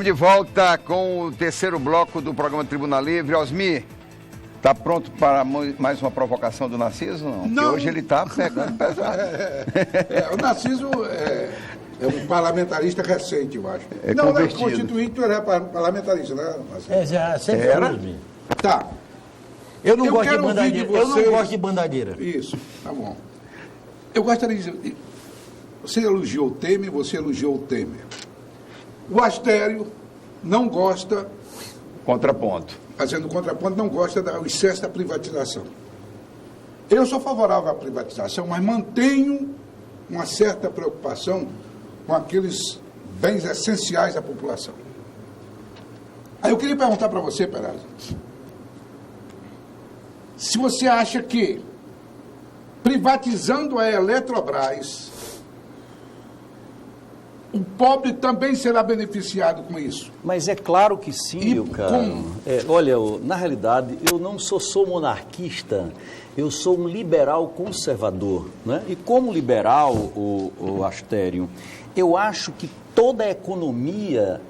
Estamos de volta com o terceiro bloco do programa Tribuna Livre. Osmir, tá pronto para mais uma provocação do Narciso? Não. Porque hoje ele está pegando pesado. O Narciso é um parlamentarista recente, eu acho. Não é constituinte, ele é parlamentarista, né? Já sempre foi. Tá. Eu não gosto de bandadeira. Eu não gosto de bandadeira. Isso, tá bom. Eu gostaria de dizer, você elogiou o Temer. O Astério não gosta... Contraponto. Fazendo contraponto, não gosta do excesso da privatização. Eu sou favorável à privatização, mas mantenho uma certa preocupação com aqueles bens essenciais da população. Aí eu queria perguntar para você, Perazzo, se você acha que privatizando a Eletrobras, o pobre também será beneficiado com isso? Mas é claro que sim, meu caro. Olha, na realidade, eu não sou monarquista, eu sou um liberal conservador, né? E como liberal, o Astério, eu acho que toda a economia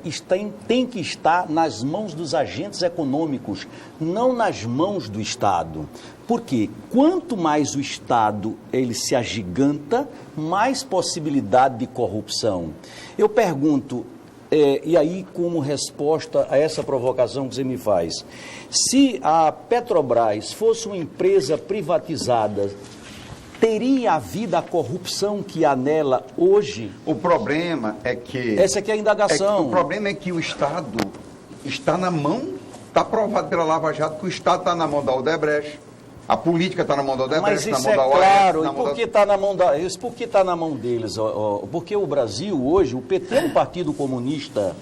tem que estar nas mãos dos agentes econômicos, não nas mãos do Estado. Porque quanto mais o Estado ele se agiganta, mais possibilidade de corrupção. Eu pergunto, e aí como resposta a essa provocação que você me faz, se a Petrobras fosse uma empresa privatizada, teria havido a corrupção que há nela hoje? O problema é que... Essa aqui é a indagação. O problema é que o Estado está na mão, está provado pela Lava Jato que o Estado está na mão da Odebrecht, a política está na mão da Odebrecht, na mão da OAS. Mas isso é claro, e por que está na mão isso? Por que está na mão deles? Porque o Brasil hoje, o PT é um partido comunista.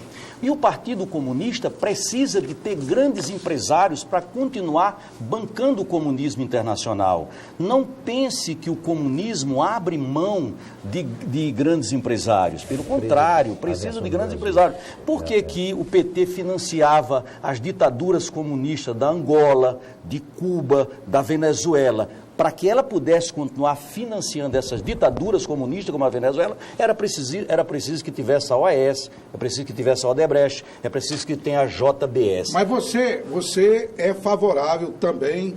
E o Partido Comunista precisa de ter grandes empresários para continuar bancando o comunismo internacional. Não pense que o comunismo abre mão de grandes empresários. Pelo contrário, precisa de grandes empresários. Por que o PT financiava as ditaduras comunistas da Angola, de Cuba, da Venezuela? Para que ela pudesse continuar financiando essas ditaduras comunistas como a Venezuela, era preciso que tivesse a OAS, é preciso que tivesse a Odebrecht, é preciso que tenha a JBS. Mas você é favorável também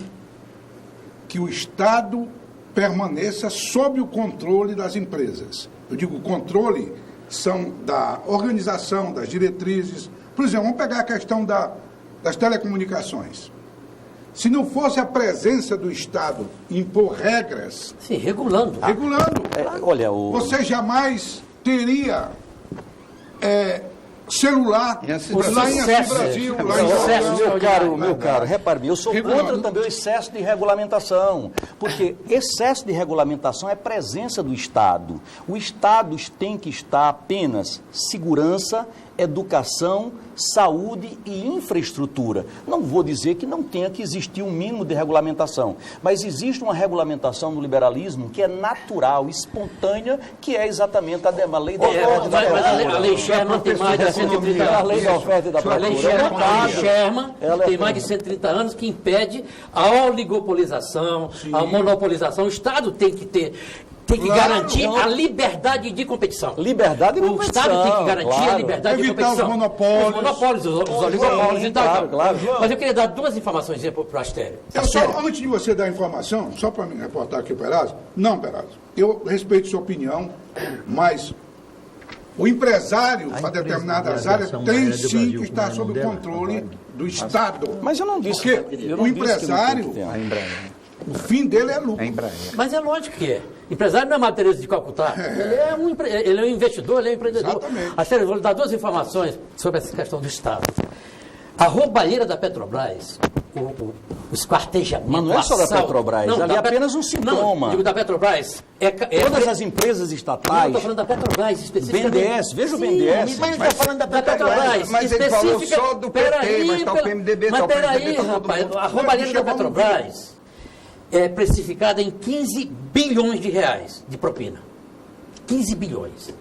que o Estado permaneça sob o controle das empresas. Eu digo, o controle são da organização, das diretrizes. Por exemplo, vamos pegar a questão das telecomunicações. Se não fosse a presença do Estado impor regras... Sim, regulando. Você jamais teria celular lá em Assis Brasil. Meu caro, repare bem, eu sou contra também o excesso de regulamentação, porque excesso de regulamentação é presença do Estado. O Estado tem que estar apenas segurança, educação, saúde e infraestrutura. Não vou dizer que não tenha que existir um mínimo de regulamentação, mas existe uma regulamentação no liberalismo que é natural, espontânea, que é exatamente a lei da oferta e da procura. A lei Sherman tem mais de 130 anos. A lei da oferta e da procura. A lei Sherman tem mais de 130 anos que impede a oligopolização, a monopolização. O Estado tem que garantir a liberdade de competição. Liberdade de competição. O Estado tem que garantir a liberdade de competição. Evitar os monopólios. Os oligopólios e tal. Claro. Mas eu queria dar duas informações para o Astério. Antes de você dar a informação, só para me reportar aqui o Perazzo. Não, Perazzo, eu respeito sua opinião, mas o empresário para determinadas áreas tem sim que estar sob o controle do Estado. Mas eu não disse porque o empresário... O fim dele é lucro. Mas é lógico que é. Empresário não é Madre Teresa de Calcutá. Ele é um investidor, ele é um empreendedor. Exatamente. Astério, vou lhe dar duas informações sobre essa questão do Estado. A roubalheira da Petrobras, o esquartejamento, mas não é só da Petrobras, não, ali é apenas um sintoma. Não, digo da Petrobras. Todas as empresas estatais. Não, estou falando da Petrobras, especificamente. BNDES, veja o BNDES. Mas estou falando da Petrobras. Mas ele falou só do PT, mas está o PMDB, mas peraí, rapaz, a roubalheira da Petrobras é precificada em 15 bilhões de reais de propina. 15 bilhões.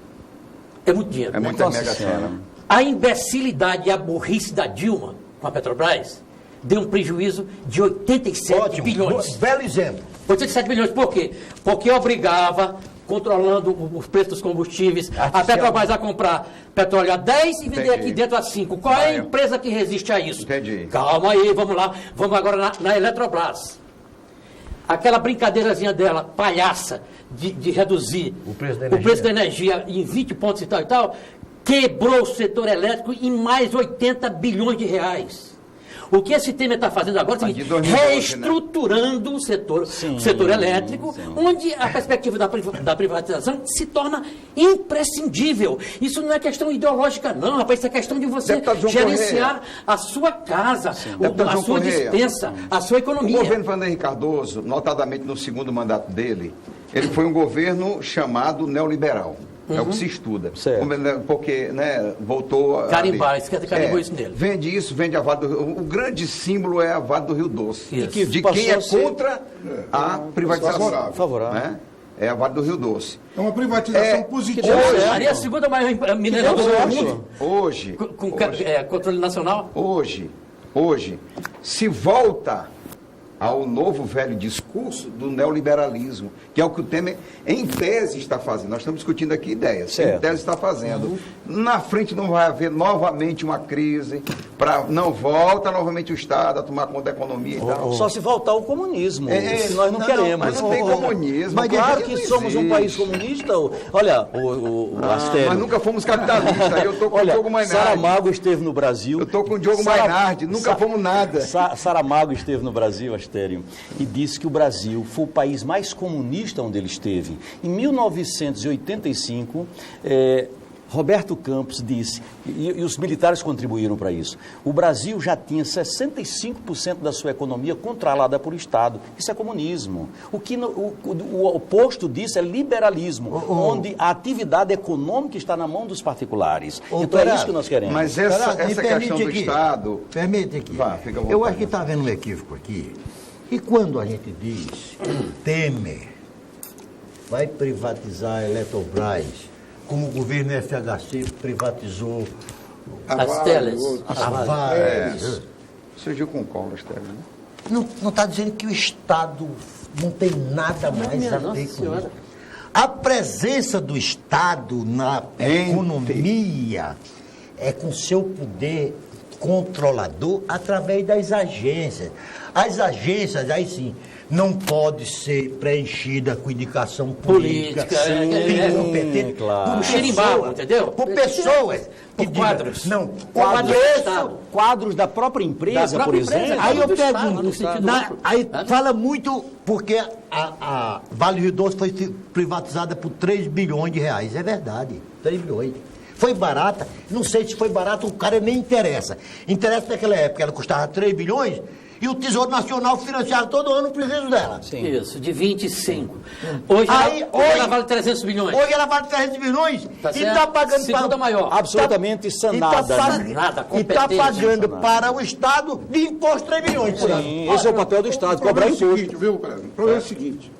É muito dinheiro. É muita mega cena. A imbecilidade e a burrice da Dilma com a Petrobras deu um prejuízo de 87 bilhões. Belo exemplo. 87 bilhões, por quê? Porque obrigava controlando os preços dos combustíveis. A Petrobras vai comprar petróleo a 10 e vender aqui dentro a 5. Qual é a empresa que resiste a isso? Entendi. Calma aí, vamos lá. Vamos agora na Eletrobras. Aquela brincadeirazinha dela, palhaça, de reduzir o preço da energia em 20 pontos e tal, quebrou o setor elétrico em mais 80 bilhões de reais. O que esse Temer está fazendo agora é o seguinte, reestruturando, né, o setor elétrico, onde a perspectiva da privatização se torna imprescindível. Isso não é questão ideológica, não, rapaz, isso é questão de você gerenciar a sua casa, a sua despensa, a sua economia. O governo Fernando Henrique Cardoso, notadamente no segundo mandato dele, ele foi um governo chamado neoliberal. É o que se estuda. Porque, né, voltou a... Carimbar, carimbou isso nele. Vende isso, vende a Vale do Rio. O grande símbolo é a Vale do Rio Doce. Isso. De quem é contra a privatização. Favorável. Né? É a Vale do Rio Doce. É uma privatização positiva. Seria a segunda maior mineradora do mundo. Hoje. Com controle nacional? Hoje, se volta ao novo velho discurso do neoliberalismo, que é o que o Temer, em tese, está fazendo. Nós estamos discutindo aqui ideias, em tese está fazendo. Na frente não vai haver novamente uma crise, não volta novamente o Estado a tomar conta da economia e tal. Só se voltar o comunismo, que nós não queremos. Mas não tem comunismo. Mas claro que somos um país comunista. Olha, o Astério. Mas nunca fomos capitalistas. Eu estou com o Diogo Mainardi. Saramago esteve no Brasil. Eu estou com o Diogo Mainardi. Nunca fomos nada. Saramago esteve no Brasil, Astério, e disse que o Brasil foi o país mais comunista onde ele esteve. Em 1985, Roberto Campos disse, e os militares contribuíram para isso, o Brasil já tinha 65% da sua economia controlada por Estado. Isso é comunismo. O oposto disso é liberalismo, onde a atividade econômica está na mão dos particulares. Então é isso que nós queremos. Mas essa questão do Estado... Permite aqui. Eu acho que está havendo um equívoco aqui. E quando a gente diz que o Temer vai privatizar a Eletrobras, como o governo FHC privatizou as teles. A Vale. Surgiu com cola, Estélio, né? Não está dizendo que o Estado não tem nada mais a ver com isso. A presença do Estado na economia é com seu poder controlador através das agências. As agências, aí sim, não pode ser preenchida com indicação política, competente, claro. Por xerimbau, entendeu? Por pessoas. Por quadros. Não, quadros da própria empresa, por exemplo. Aí eu pergunto, aí fala muito, porque a Vale Rio Doce foi privatizada por 3 bilhões de reais. É verdade, 3 bilhões. Foi barata, não sei se foi barata, o cara nem interessa. Interessa naquela época, ela custava 3 bilhões e o Tesouro Nacional financiava todo ano o prejuízo dela. Sim. Isso, de 25. Hoje ela vale 300 bilhões. Hoje ela vale 300 bilhões e está pagando segunda maior. Absolutamente sanada. E está pagando para o Estado de imposto 3 bilhões por ano. Sim, esse é o papel do Estado, cobrar imposto. Viu, Breno? O problema é o seguinte.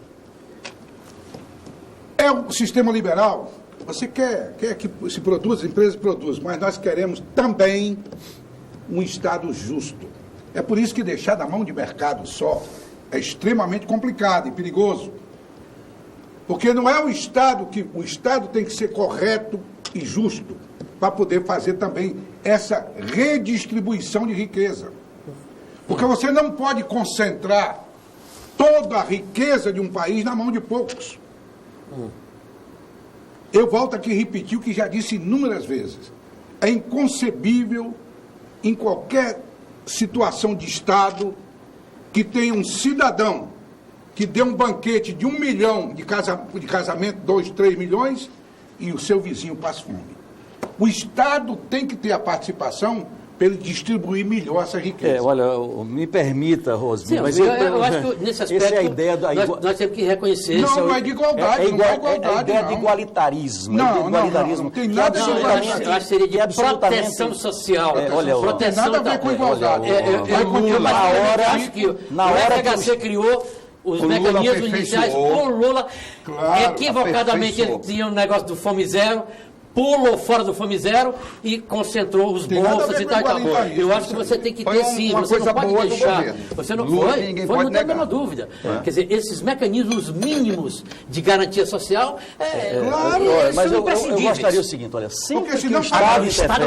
É o sistema liberal. Você quer que se produza, as empresas produzam, mas nós queremos também um Estado justo. É por isso que deixar da mão de mercado só é extremamente complicado e perigoso. Porque não é o Estado o Estado tem que ser correto e justo para poder fazer também essa redistribuição de riqueza. Porque você não pode concentrar toda a riqueza de um país na mão de poucos. Eu volto aqui a repetir o que já disse inúmeras vezes. É inconcebível, em qualquer situação de Estado, que tenha um cidadão que dê um banquete de 1 milhão de casamento, 2, 3 milhões, e o seu vizinho passe fome. O Estado tem que ter a participação para ele distribuir melhor essa riqueza. Olha, me permita, Rosmi, mas eu acho que nesse aspecto essa é a ideia nós temos que reconhecer. Não é de igualdade, não é igualdade. É a ideia de igualitarismo. Não tem nada a ver com isso. Eu acho que seria de proteção social. Proteção nada a ver com igualdade. Na hora que o FHC criou os mecanismos iniciais, o Lula, equivocadamente, ele tinha um negócio do Fome Zero, pulou fora do Fome Zero e concentrou os bolsas e tal e tal. Eu acho que você tem que ter sim, você não pode deixar. Você não foi, não tem a menor dúvida. Quer dizer, esses mecanismos mínimos de garantia social, claro, mas eu gostaria o seguinte, olha, sempre que o Estado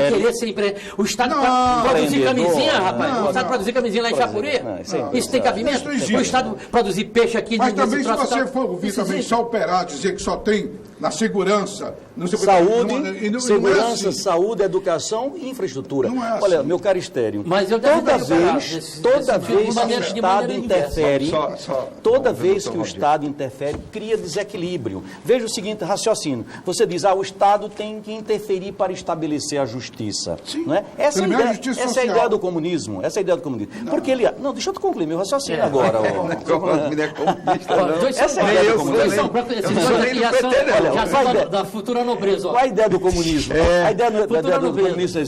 querer ser o Estado produzir camisinha, rapaz, o Estado produzir camisinha lá em Chapuri, isso tem cabimento? O Estado produzir peixe aqui... Mas também se você for ouvir também só operar, dizer que só tem na segurança... Saúde, segurança, saúde, educação e infraestrutura. Não é assim. Olha, meu caro Estéreo, mas toda vez que o Estado interfere, toda vez que o Estado interfere, cria desequilíbrio. Veja o seguinte raciocínio. Você diz, o Estado tem que interferir para estabelecer a justiça. Sim. Não é? Essa é a ideia do comunismo. Essa é a ideia do comunismo. Não. Porque ele... Não, deixa eu concluir meu raciocínio agora. Essa é a ideia do comunismo. Da futura nobreza. Qual a ideia do comunismo? A ideia do comunista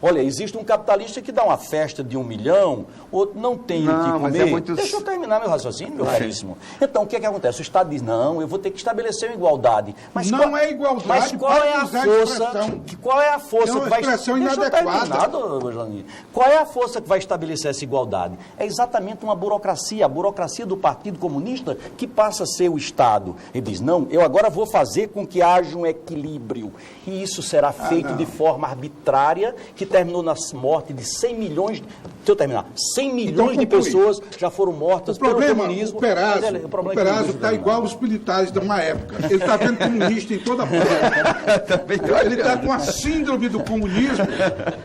olha, existe um capitalista que dá uma festa de 1 milhão, outro não tem o que comer. Deixa eu terminar meu raciocínio, meu caríssimo. Então, o que acontece? O Estado diz, não, eu vou ter que estabelecer uma igualdade. Mas não é igualdade, mas qual é a força? Qual é a força que vai... Qual é a força que vai estabelecer essa igualdade? É exatamente uma burocracia, a burocracia do Partido Comunista que passa a ser o Estado. Ele diz, não, eu agora vou fazer com que haja um equilíbrio. E isso será feito de forma arbitrária, que terminou na morte de 100 milhões... Deixa eu terminar. 100 milhões de pessoas já foram mortas pelo comunismo. O Perazzo está igual os militares de uma época. Ele está vendo comunista em toda parte. Ele está com a síndrome do comunismo,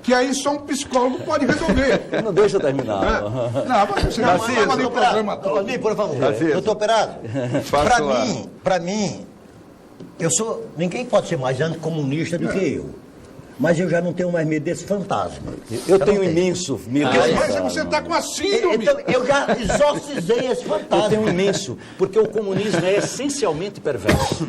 que aí só um psicólogo pode resolver. Não deixa eu terminar. Não, você não estava ali o programa todo. Por favor, doutor Perazzo, para mim, ninguém pode ser mais anticomunista do que eu. Mas eu já não tenho mais medo desse fantasma. Eu tenho imenso medo desse fantasma. Mas você está com a síndrome. Então, eu já exorcizei esse fantasma. Eu tenho imenso, porque o comunismo é essencialmente perverso.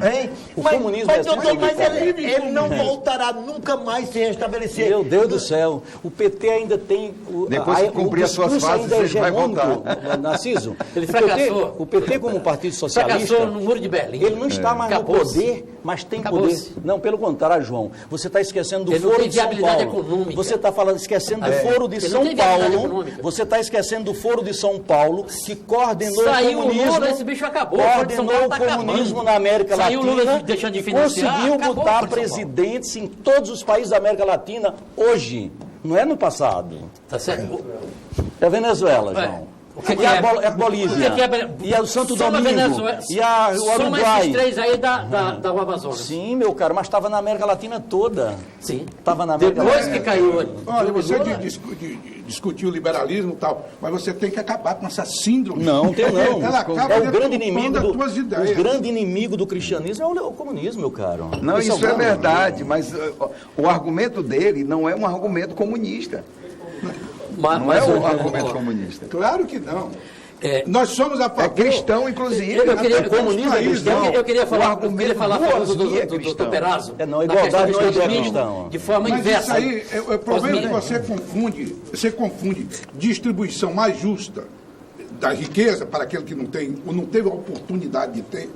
Comunismo é essencialmente perverso. Ele não voltará nunca mais se restabelecer. Meu Deus do céu, o PT ainda tem... Depois que cumprir as suas fases, ele vai voltar. Narciso, ele fracassou. O PT como partido socialista... Fracassou no Muro de Berlim. Ele não está mais no poder, mas tem poder. Não, pelo contrário, João. Você está esquecendo do Foro de São Paulo. Econômica. Você está esquecendo do Foro de São Paulo. Você está esquecendo do Foro de São Paulo, que coordenou o comunismo. Lula, esse bicho acabou. Coordenou o comunismo na América Latina. Lula deixando de financiar. Conseguiu botar presidentes em todos os países da América Latina hoje. Não é no passado. Tá certo. É Venezuela, João. É a Bolívia, e é o Santo Domingo, e o Uruguai. São esses 3 aí da Amazonas. Sim, meu caro, mas estava na América Latina toda. Sim. Estava na América Depois que caiu. Olha, você discutiu o liberalismo e tal, mas você tem que acabar com essa síndrome. Não, tem não. Ela acaba o grande inimigo ideias. O grande inimigo do cristianismo é o comunismo, meu caro. Não, isso é verdade, mas o argumento dele não é um argumento comunista. Não é um argumento comunista. Claro que não. Nós somos a favor... É cristão, inclusive. Eu queria falar do Perazzo. Não, igualdade não é cristão. De forma inversa. Mas isso aí, o problema é que você confunde distribuição mais justa da riqueza para aquele que não teve a oportunidade de ter,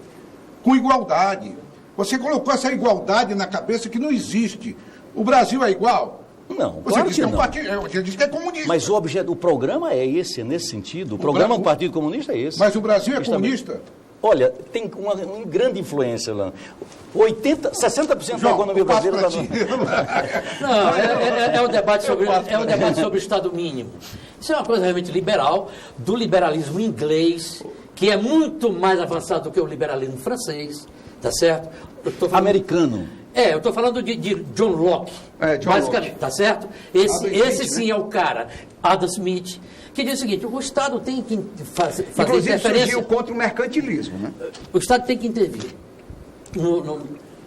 com igualdade. Você colocou essa igualdade na cabeça que não existe. O Brasil é igual? Não, você claro disse que não. Você disse que é comunista. Mas o programa é esse, nesse sentido. O programa do Partido Comunista é esse. Mas o Brasil é comunista? Olha, tem uma grande influência lá. 60% da economia brasileira... Não, é um debate sobre o Estado mínimo. Isso é uma coisa realmente liberal, do liberalismo inglês, que é muito mais avançado do que o liberalismo francês, tá certo? Americano. Eu estou falando de John Locke, basicamente, Locke. Tá certo? Esse sim é o cara, Adam Smith, que diz o seguinte, o Estado tem que fazer Inclusive, interferência... surgiu contra o mercantilismo, né? O Estado tem que intervir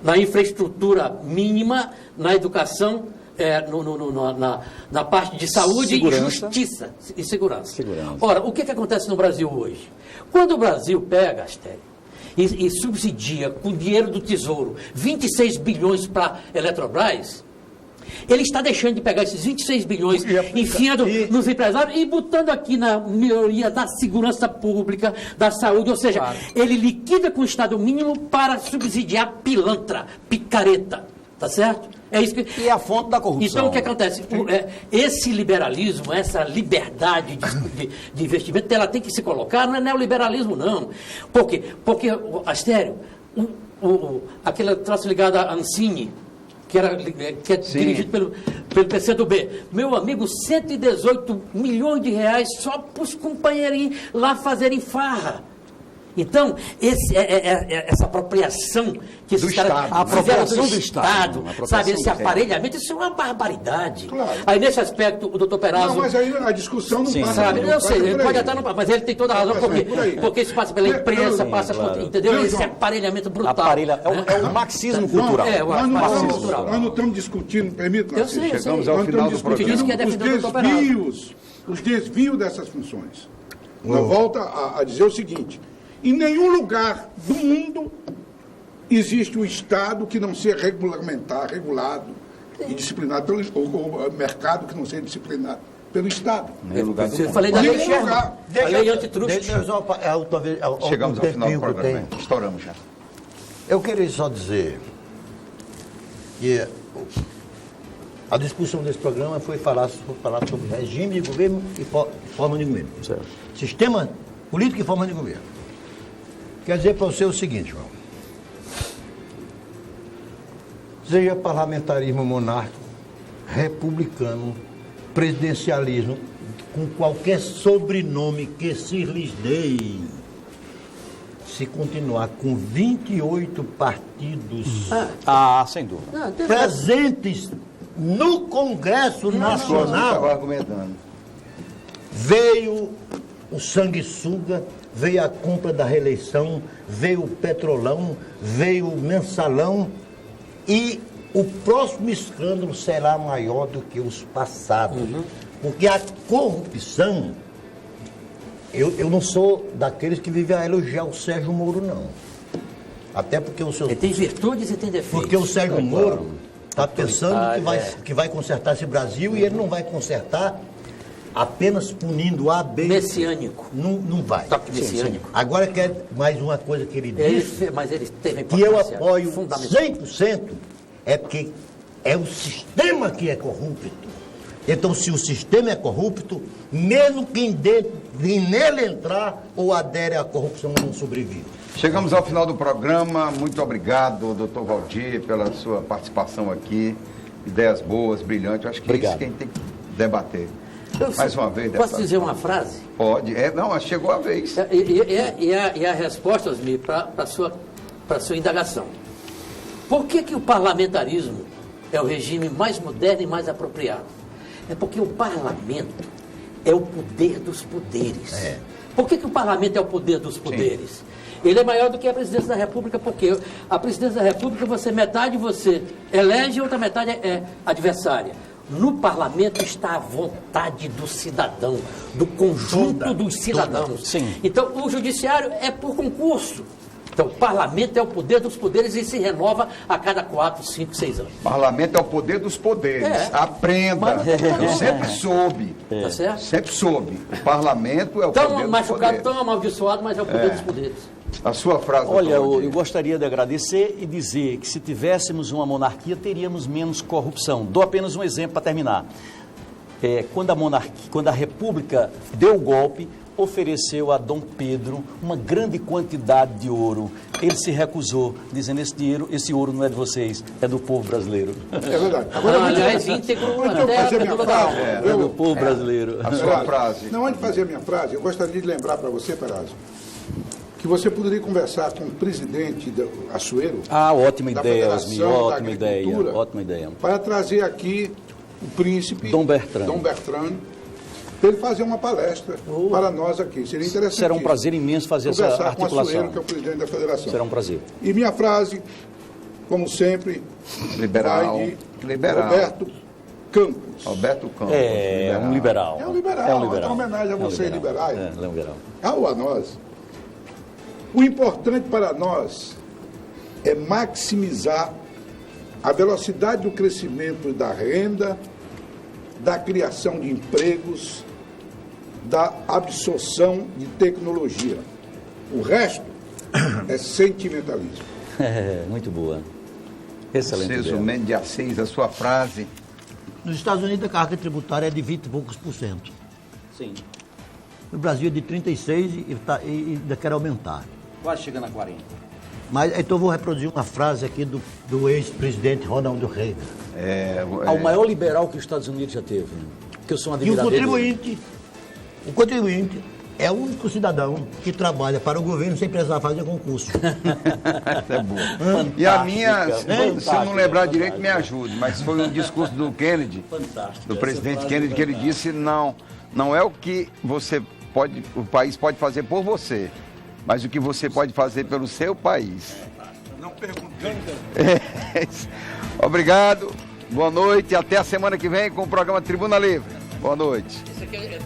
na infraestrutura mínima, na educação, na parte de saúde e justiça e segurança. Ora, o que acontece no Brasil hoje? Quando o Brasil pega, Astério, e subsidia com dinheiro do Tesouro 26 bilhões para a Eletrobras, ele está deixando de pegar esses 26 bilhões, enfiando nos empresários e botando aqui na melhoria da segurança pública, da saúde, ou seja, ele liquida com o Estado mínimo para subsidiar pilantra, picareta. Tá certo? É isso que... E a fonte da corrupção. Então, o que acontece? Esse liberalismo, essa liberdade de investimento, ela tem que se colocar, não é neoliberalismo, não. Por quê? Porque, Astério, aquele troço ligado à Ancine, que é dirigido pelo PCdoB. Meu amigo, 118 milhões de reais só para os companheirinhos lá fazerem farra. Então, essa apropriação que esses caras fizeram do Estado, sabe, esse aparelhamento, isso é uma barbaridade. Claro. Aí, nesse aspecto, o doutor Perazzo... Não, mas aí a discussão não passa... Sabe, eu sei, ele pode até não... Mas ele tem toda a razão, porque isso passa pela imprensa, passa... Claro. Entendeu? Esse aparelhamento brutal. É o marxismo cultural. Marxismo cultural. Nós não estamos discutindo, permita, eu sei. Chegamos ao final do programa. Os desvios dessas funções. Eu volto a dizer o seguinte... Em nenhum lugar do mundo existe um Estado que não seja regulado e disciplinado pelo ou mercado que não seja disciplinado pelo Estado. Eu falei da lei Sherman, a lei antitruste. Chegamos ao final do programa. Estouramos já. Eu queria só dizer que a discussão desse programa foi falar sobre regime de governo e forma de governo. Certo. Sistema político e forma de governo. Quer dizer para você o seguinte, João. Seja parlamentarismo monárquico, republicano, presidencialismo, com qualquer sobrenome que se lhes dê, se continuar com 28 partidos sem dúvida, presentes no Congresso Nacional, veio o sanguessuga, veio a compra da reeleição, veio o petrolão, veio o mensalão e o próximo escândalo será maior do que os passados. Porque a corrupção, eu não sou daqueles que vivem a elogiar o Sérgio Moro, não. Até porque o seu... Ele tem virtudes e tem defeitos. Porque o Sérgio Moro está pensando que vai consertar esse Brasil e ele não vai consertar apenas punindo A, B... Messiânico. Não vai. Toque messiânico. Agora quer mais uma coisa que ele disse, mas ele teve que eu apoio 100%, é porque é o sistema que é corrupto. Então, se o sistema é corrupto, mesmo quem nele entrar ou adere à corrupção não sobrevive. Chegamos ao final do programa. Muito obrigado, doutor Valdir, pela sua participação aqui. Ideias boas, brilhantes. Eu acho que é isso que a gente tem que debater. Mais uma vez. Posso dizer uma frase? Pode. Não, chegou a vez. E a resposta, Osmir, para a sua indagação. Por que o parlamentarismo é o regime mais moderno e mais apropriado? É porque o parlamento é o poder dos poderes. Por que o parlamento é o poder dos poderes? Sim. Ele é maior do que a presidência da República, porque a presidência da República, metade você elege e outra metade é adversária. No parlamento está a vontade do cidadão, do conjunto dos cidadãos. Sim. Então, o judiciário é por concurso. Então, o parlamento é o poder dos poderes e se renova a cada 4, 5, 6 anos. O parlamento é o poder dos poderes. Aprenda. Eu sempre soube. Tá certo? Sempre soube. O parlamento é o poder dos poderes. Tão machucado, tão amaldiçoado, mas é o poder dos poderes. A sua frase. Olha, eu gostaria de agradecer e dizer que se tivéssemos uma monarquia, teríamos menos corrupção. Dou apenas um exemplo para terminar. Quando a República deu o golpe, ofereceu a Dom Pedro uma grande quantidade de ouro. Ele se recusou, dizendo: esse ouro não é de vocês, é do povo brasileiro. É verdade. Agora, aliás, íntegro é do povo brasileiro. A sua frase. Não, antes de fazer a minha frase, eu gostaria de lembrar para você, Perazzo, que você poderia conversar com o presidente Assuero. Ótima ideia, Osmir, ótima ideia. Para trazer aqui o príncipe Dom Bertrand, para ele fazer uma palestra para nós aqui. Seria interessante. Será um prazer imenso fazer essa articulação. Com Assuero, que é o presidente da federação. Será um prazer. E minha frase, como sempre, liberal. Roberto Campos. Alberto Campos. Um liberal. É um liberal. É uma homenagem a vocês, liberais. É um liberal. A nós. O importante para nós é maximizar a velocidade do crescimento da renda, da criação de empregos, da absorção de tecnologia. O resto é sentimentalismo. Muito boa. Excelente Celso ideia. Mendes de Assis, a sua frase. Nos Estados Unidos a carga tributária é de 20 e poucos %. Sim. No Brasil é de 36% e ainda quer aumentar. Quase chegando a 40%. Mas então eu vou reproduzir uma frase aqui do ex-presidente Ronald Reagan. Ao maior liberal que os Estados Unidos já teve. Que eu sou um E o admirador dele. contribuinte é o único cidadão que trabalha para o governo sem precisar fazer concurso. Essa é boa. E a minha, se eu não lembrar direito, me ajude, mas foi um discurso do Kennedy, do presidente Kennedy, que ele disse, não é o que o país pode fazer por você, mas o que você pode fazer pelo seu país. Não perguntei. Obrigado, boa noite e até a semana que vem com o programa Tribuna Livre. Boa noite. Isso aqui é